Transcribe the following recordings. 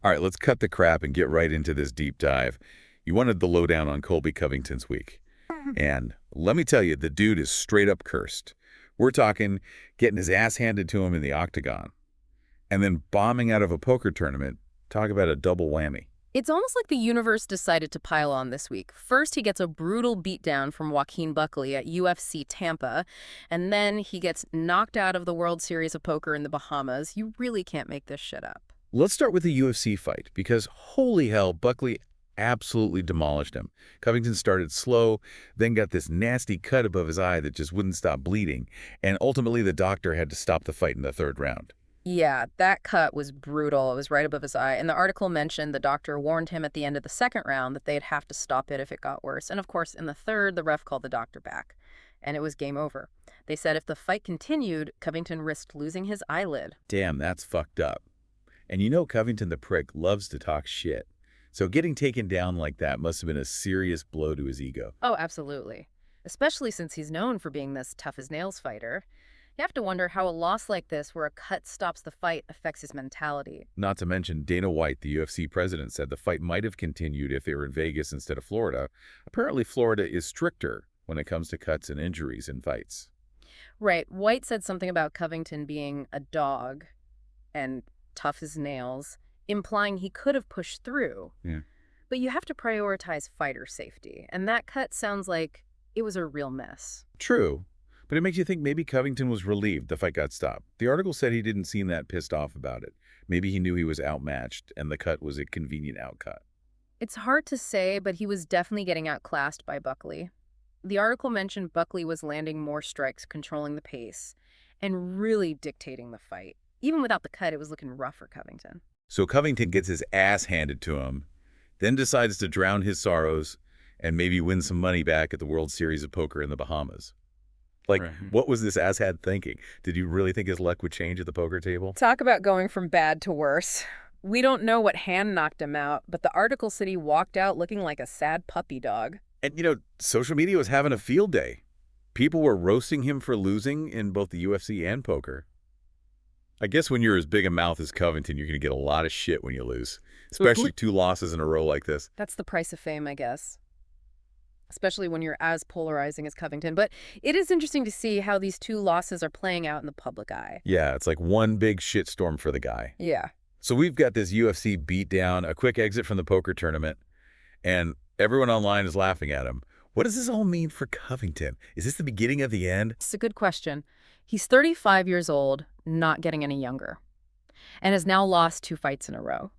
All right, let's cut the crap and get right into this deep dive. You wanted the lowdown on Colby Covington's week. And let me tell you, the dude is straight up cursed. We're talking getting his ass handed to him in the octagon, and then bombing out of a poker tournament. Talk about a double whammy. It's almost like the universe decided to pile on this week. First, he gets a brutal beatdown from Joaquin Buckley at UFC Tampa, and then he gets knocked out of the World Series of Poker in the Bahamas. You really can't make this shit up. Let's start with the UFC fight, because holy hell, Buckley absolutely demolished him. Covington started slow, then got this nasty cut above his eye that just wouldn't stop bleeding, and ultimately the doctor had to stop the fight in the third round. Yeah, that cut was brutal. It was right above his eye. And the article mentioned the doctor warned him at the end of the second round that they'd have to stop it if it got worse. And of course, in the third, the ref called the doctor back, and it was game over. They said if the fight continued, Covington risked losing his eyelid. Damn, that's fucked up. And you know Covington the prick loves to talk shit. So getting taken down like that must have been a serious blow to his ego. Oh, absolutely. Especially since he's known for being this tough-as-nails fighter. You have to wonder how a loss like this, where a cut stops the fight, affects his mentality. Not to mention Dana White, the UFC president, said the fight might have continued if they were in Vegas instead of Florida. Apparently Florida is stricter when it comes to cuts and injuries in fights. Right. White said something about Covington being a dog and tough as nails, implying he could have pushed through. Yeah. But you have to prioritize fighter safety, and that cut sounds like it was a real mess. True, but it makes you think maybe Covington was relieved the fight got stopped. The article said he didn't seem that pissed off about it. Maybe he knew he was outmatched, and the cut was a convenient outcut. It's hard to say, but he was definitely getting outclassed by Buckley. The article mentioned Buckley was landing more strikes, controlling the pace, and really dictating the fight. Even without the cut, it was looking rough for Covington. So Covington gets his ass handed to him, then decides to drown his sorrows and maybe win some money back at the World Series of Poker in the Bahamas. Like, Right. what was this asshat thinking? Did you really think his luck would change at the poker table? Talk about going from bad to worse. We don't know what hand knocked him out, but the article said he walked out looking like a sad puppy dog. And, you know, social media was having a field day. People were roasting him for losing in both the UFC and poker. I guess when you're as big a mouth as Covington, you're going to get a lot of shit when you lose, especially two losses in a row like this. That's the price of fame, I guess. Especially when you're as polarizing as Covington. But it is interesting to see how these two losses are playing out in the public eye. Yeah, it's like one big shitstorm for the guy. Yeah. So we've got this UFC beatdown, a quick exit from the poker tournament, and everyone online is laughing at him. What does this all mean for Covington? Is this the beginning of the end? It's a good question. He's 35 years old, not getting any younger, and has now lost 2 fights in a row.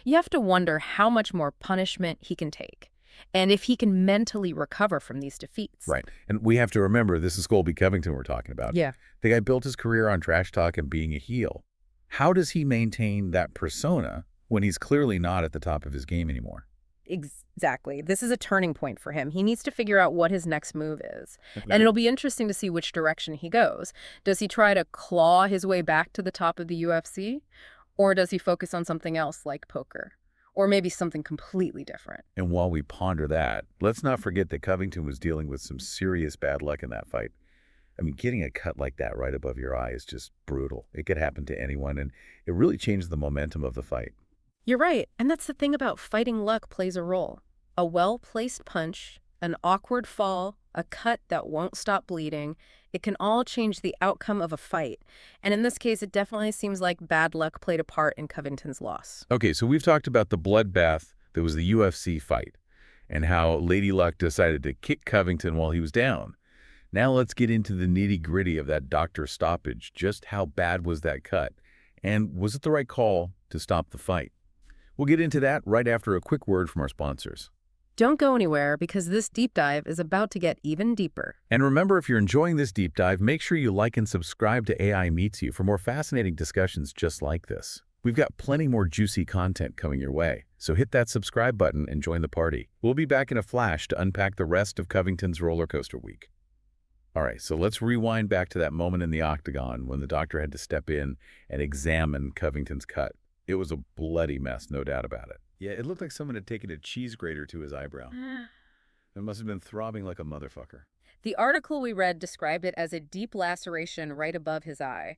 You have to wonder how much more punishment he can take, and if he can mentally recover from these defeats. Right. And we have to remember, this is Colby Covington we're talking about. Yeah. The guy built his career on trash talk and being a heel. How does he maintain that persona when he's clearly not at the top of his game anymore? Exactly. This is a turning point for him. He needs to figure out what his next move is. And it'll be interesting to see which direction he goes. Does he try to claw his way back to the top of the UFC? Or does he focus on something else like poker? Or maybe something completely different? And while we ponder that, let's not forget that Covington was dealing with some serious bad luck in that fight. I mean, getting a cut like that right above your eye is just brutal. It could happen to anyone, and it really changed the momentum of the fight. You're right. And that's the thing about fighting luck plays a role. A well-placed punch, an awkward fall, a cut that won't stop bleeding, it can all change the outcome of a fight. And in this case, it definitely seems like bad luck played a part in Covington's loss. Okay, so we've talked about the bloodbath that was the UFC fight and how Lady Luck decided to kick Covington while he was down. Now let's get into the nitty-gritty of that doctor stoppage. Just how bad was that cut? And was it the right call to stop the fight? We'll get into that right after a quick word from our sponsors. Don't go anywhere, because this deep dive is about to get even deeper. And remember, if you're enjoying this deep dive, make sure you like and subscribe to AI Meets You for more fascinating discussions just like this. We've got plenty more juicy content coming your way, so hit that subscribe button and join the party. We'll be back in a flash to unpack the rest of Covington's roller coaster week. All right, so let's rewind back to that moment in the octagon when the doctor had to step in and examine Covington's cut. It was a bloody mess, no doubt about it. Yeah, it looked like someone had taken a cheese grater to his eyebrow. It must have been throbbing like a motherfucker. The article we read described it as a deep laceration right above his eye.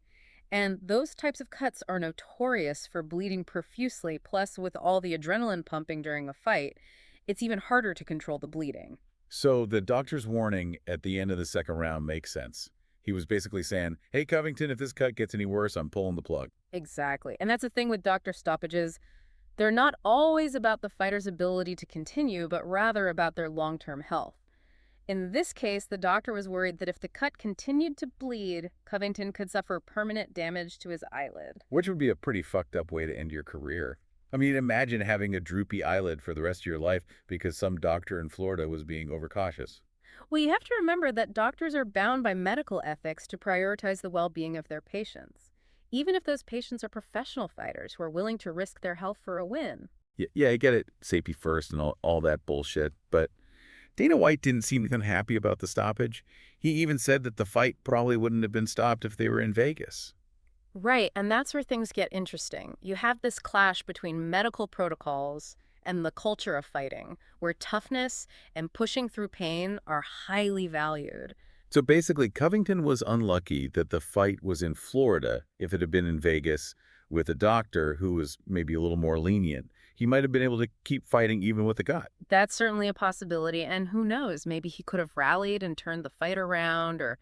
And those types of cuts are notorious for bleeding profusely, plus with all the adrenaline pumping during a fight, it's even harder to control the bleeding. So the doctor's warning at the end of the second round makes sense. He was basically saying, hey, Covington, if this cut gets any worse, I'm pulling the plug. Exactly. And that's the thing with doctor stoppages. They're not always about the fighter's ability to continue, but rather about their long-term health. In this case, the doctor was worried that if the cut continued to bleed, Covington could suffer permanent damage to his eyelid. Which would be a pretty fucked up way to end your career. I mean, imagine having a droopy eyelid for the rest of your life because some doctor in Florida was being overcautious. Well, you have to remember that doctors are bound by medical ethics to prioritize the well-being of their patients, even if those patients are professional fighters who are willing to risk their health for a win. Yeah, I get it. Safety first and all that bullshit. But Dana White didn't seem unhappy about the stoppage. He even said that the fight probably wouldn't have been stopped if they were in Vegas. Right, and that's where things get interesting. You have this clash between medical protocols and the culture of fighting, where toughness and pushing through pain are highly valued. So basically, Covington was unlucky that the fight was in Florida. If it had been in Vegas with a doctor who was maybe a little more lenient, he might have been able to keep fighting even with the gut. That's certainly a possibility, and who knows, maybe he could have rallied and turned the fight around, or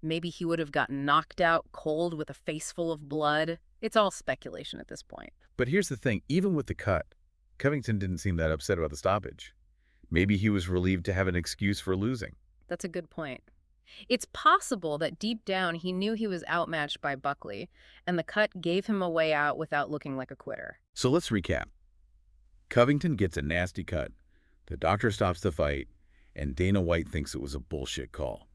maybe he would have gotten knocked out cold with a face full of blood. It's all speculation at this point. But here's the thing, even with the cut, Covington didn't seem that upset about the stoppage. Maybe he was relieved to have an excuse for losing. That's a good point. It's possible that deep down he knew he was outmatched by Buckley, and the cut gave him a way out without looking like a quitter. So let's recap. Covington gets a nasty cut. The doctor stops the fight, and Dana White thinks it was a bullshit call.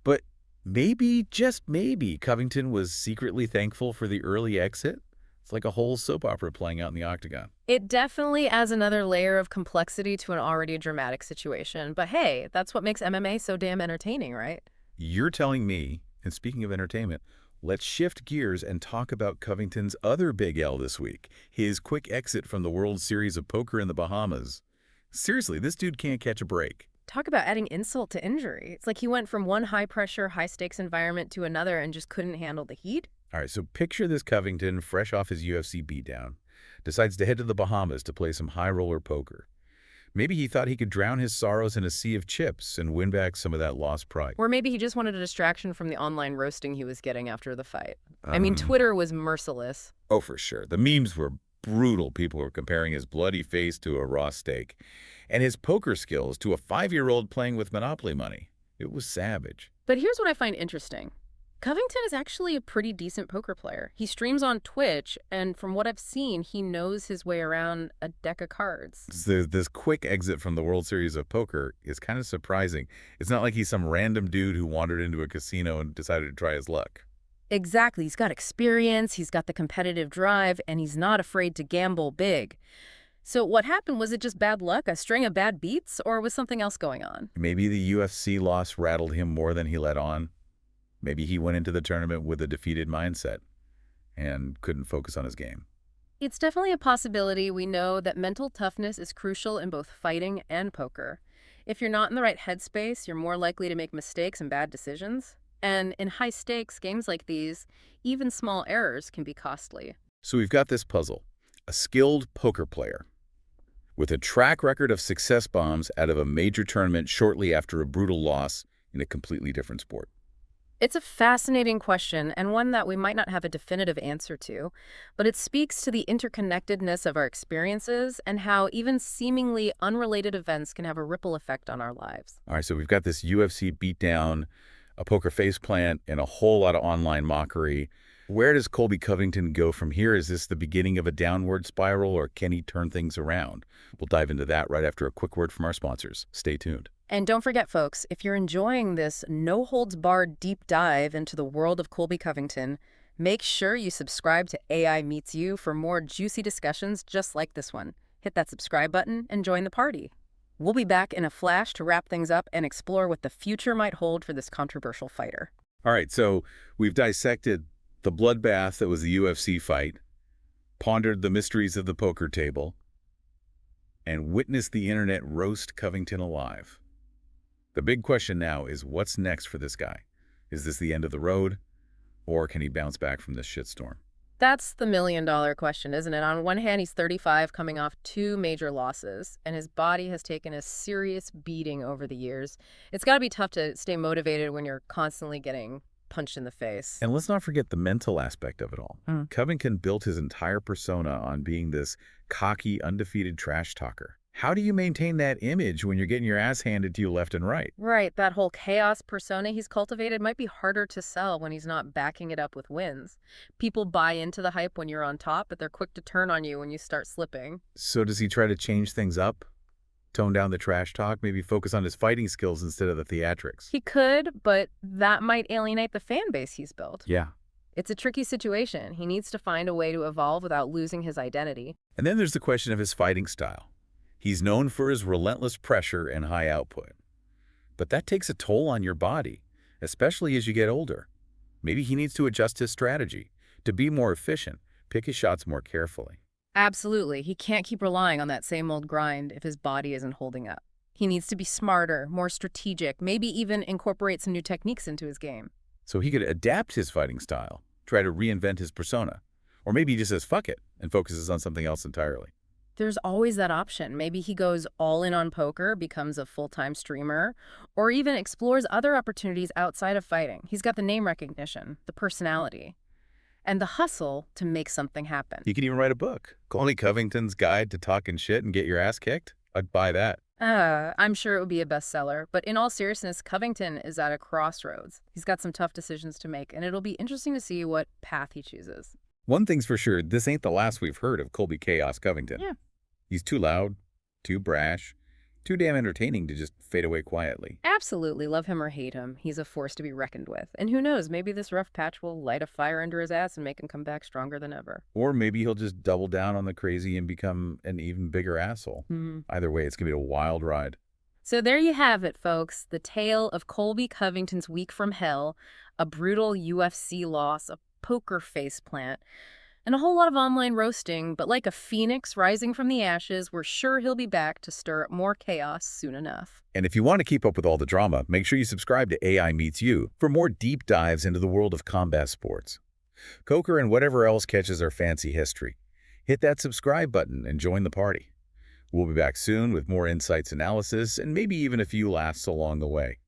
But maybe, just maybe, Covington was secretly thankful for the early exit. It's like a whole soap opera playing out in the octagon. It definitely adds another layer of complexity to an already dramatic situation. But hey, that's what makes MMA so damn entertaining, right? You're telling me, and speaking of entertainment, let's shift gears and talk about Covington's other big L this week, his quick exit from the World Series of Poker in the Bahamas. Seriously, this dude can't catch a break. Talk about adding insult to injury. It's like he went from one high-pressure, high-stakes environment to another and just couldn't handle the heat. All right, so picture this Covington, fresh off his UFC beatdown, decides to head to the Bahamas to play some high-roller poker. Maybe he thought he could drown his sorrows in a sea of chips and win back some of that lost pride. Or maybe he just wanted a distraction from the online roasting he was getting after the fight. I mean, Twitter was merciless. Oh, for sure. The memes were brutal. People were comparing his bloody face to a raw steak and his poker skills to a 5-year-old playing with Monopoly money. It was savage. But here's what I find interesting. Covington is actually a pretty decent poker player. He streams on Twitch, and from what I've seen, he knows his way around a deck of cards. This quick exit from the World Series of Poker is kind of surprising. It's not like he's some random dude who wandered into a casino and decided to try his luck. Exactly. He's got experience, he's got the competitive drive, and he's not afraid to gamble big. So what happened? Was it just bad luck, a string of bad beats, or was something else going on? Maybe the UFC loss rattled him more than he let on. Maybe he went into the tournament with a defeated mindset and couldn't focus on his game. It's definitely a possibility. We know that mental toughness is crucial in both fighting and poker. If you're not in the right headspace, you're more likely to make mistakes and bad decisions. And in high-stakes games like these, even small errors can be costly. So we've got this puzzle, a skilled poker player with a track record of success bombs out of a major tournament shortly after a brutal loss in a completely different sport. It's a fascinating question, and one that we might not have a definitive answer to, but it speaks to the interconnectedness of our experiences and how even seemingly unrelated events can have a ripple effect on our lives. All right, so we've got this UFC beatdown, a poker faceplant, and a whole lot of online mockery. Where does Colby Covington go from here? Is this the beginning of a downward spiral, or can he turn things around? We'll dive into that right after a quick word from our sponsors. Stay tuned. And don't forget, folks, if you're enjoying this no-holds-barred deep dive into the world of Colby Covington, make sure you subscribe to AI Meets You for more juicy discussions just like this one. Hit that subscribe button and join the party. We'll be back in a flash to wrap things up and explore what the future might hold for this controversial fighter. All right, so we've dissected the bloodbath that was the UFC fight, pondered the mysteries of the poker table, and witnessed the internet roast Covington alive. The big question now is, what's next for this guy? Is this the end of the road? Or can he bounce back from this shitstorm? That's the million-dollar question, isn't it? On one hand, he's 35, coming off two major losses, and his body has taken a serious beating over the years. It's got to be tough to stay motivated when you're constantly getting punched in the face. And let's not forget the mental aspect of it all. Mm. Covington built his entire persona on being this cocky, undefeated trash talker. How do you maintain that image when you're getting your ass handed to you left and right? Right, that whole chaos persona he's cultivated might be harder to sell when he's not backing it up with wins. People buy into the hype when you're on top, but they're quick to turn on you when you start slipping. So does he try to change things up? Tone down the trash talk, maybe focus on his fighting skills instead of the theatrics? He could, but that might alienate the fan base he's built. Yeah. It's a tricky situation. He needs to find a way to evolve without losing his identity. And then there's the question of his fighting style. He's known for his relentless pressure and high output. But that takes a toll on your body, especially as you get older. Maybe he needs to adjust his strategy to be more efficient, pick his shots more carefully. Absolutely. He can't keep relying on that same old grind if his body isn't holding up. He needs to be smarter, more strategic, maybe even incorporate some new techniques into his game. So he could adapt his fighting style, try to reinvent his persona. Or maybe he just says, fuck it, and focuses on something else entirely. There's always that option. Maybe he goes all in on poker, becomes a full-time streamer, or even explores other opportunities outside of fighting. He's got the name recognition, the personality, and the hustle to make something happen. He could even write a book. Colby Covington's Guide to Talking Shit and Get Your Ass Kicked. I'd buy that. I'm sure it would be a bestseller, but in all seriousness, Covington is at a crossroads. He's got some tough decisions to make, and it'll be interesting to see what path he chooses. One thing's for sure, this ain't the last we've heard of Colby Chaos Covington. Yeah. He's too loud, too brash, too damn entertaining to just fade away quietly. Absolutely, love him or hate him, he's a force to be reckoned with. And who knows, maybe this rough patch will light a fire under his ass and make him come back stronger than ever. Or maybe he'll just double down on the crazy and become an even bigger asshole. Either way, it's going to be a wild ride. So there you have it, folks. The tale of Colby Covington's week from hell, a brutal UFC loss, a poker faceplant, and a whole lot of online roasting, but like a phoenix rising from the ashes, we're sure he'll be back to stir up more chaos soon enough. And if you want to keep up with all the drama, make sure you subscribe to AI Meets You for more deep dives into the world of combat sports. Coker and whatever else catches our fancy history. Hit that subscribe button and join the party. We'll be back soon with more insights, analysis, and maybe even a few laughs along the way.